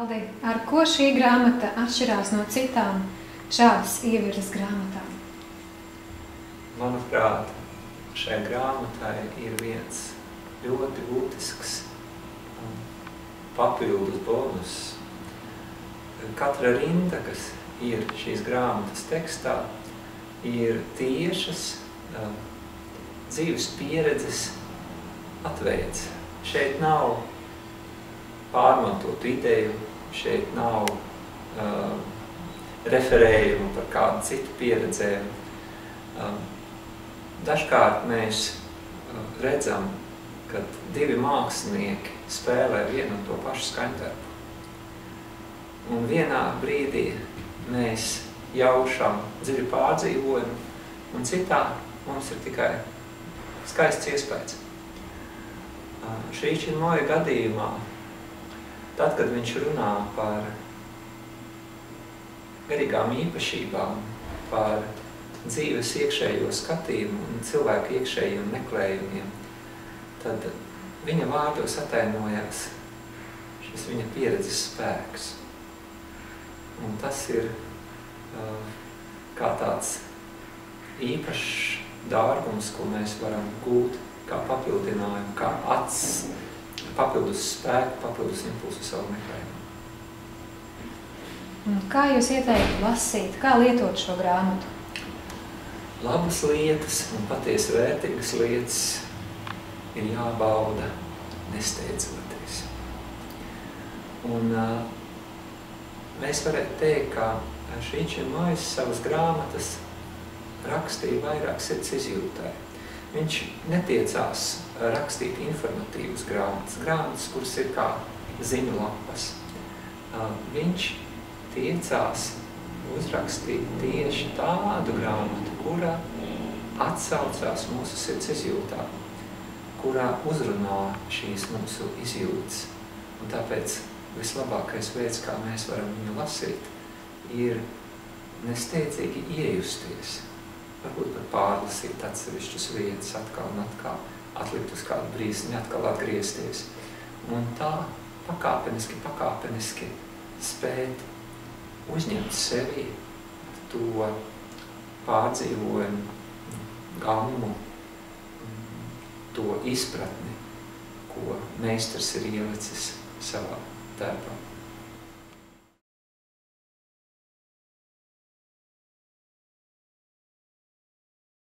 Valdi, ar ko šī grāmata atšķirās no citām šādas ievirzes grāmatām? Manuprāt, šai grāmatai ir viens ļoti būtisks papildus bonus. Katra rinda, kas ir šīs grāmatas tekstā, ir tiešas dzīves pieredzes atveids. Šeit nav pārmantotu ideju, šeit nav referējumu par kādu citu pieredzēm. Dažkārt mēs redzam, ka divi mākslinieki spēlē vienu un to pašu skaņdarbu. Un vienā brīdī mēs jaušam dziļu pārdzīvojumu, un citā mums ir tikai skaists iespējas. Šī Činmoja gadījumā, tad, kad viņš runā par garīgām īpašībām, par dzīves iekšējo skatījumu un cilvēku iekšējiem meklējumiem, tad viņa vārdos atainojās šis viņa pieredzes spēks. Un tas ir kā tāds īpašs dārgums, ko mēs varam gūt kā papildinājumu, kā papildus spēku, papildus impulsu savu meklējumu. Kā jūs ieteiktu lasīt, kā lietot šo grāmatu? Labas lietas un patiesi vērtīgas lietas ir jābauda nesteidzoties. Un mēs varētu teikt, ka šī Činmojas savas grāmatas rakstīja vairāk sirds izjūtai. Viņš netiecās rakstīt informatīvas grāmatas, kuras ir kā ziņu lapas. Viņš tiecās uzrakstīt tieši tādu grāmatu, kurā atsaucās mūsu sirds izjūtā, kurā uzrunā šīs mūsu izjūtas. Un tāpēc vislabākais veids, kā mēs varam viņu lasīt, ir nesteidzīgi iejusties. Varbūt pat pārlasīt atsevišķas vietas atkal un atkal, atlikt uz kādu brīsni, atkal atgriezties. Un tā pakāpeniski spēt uzņemt sevi to pārdzīvojumu, gammu, to izpratni, ko meistars ir ielicis savā darbā.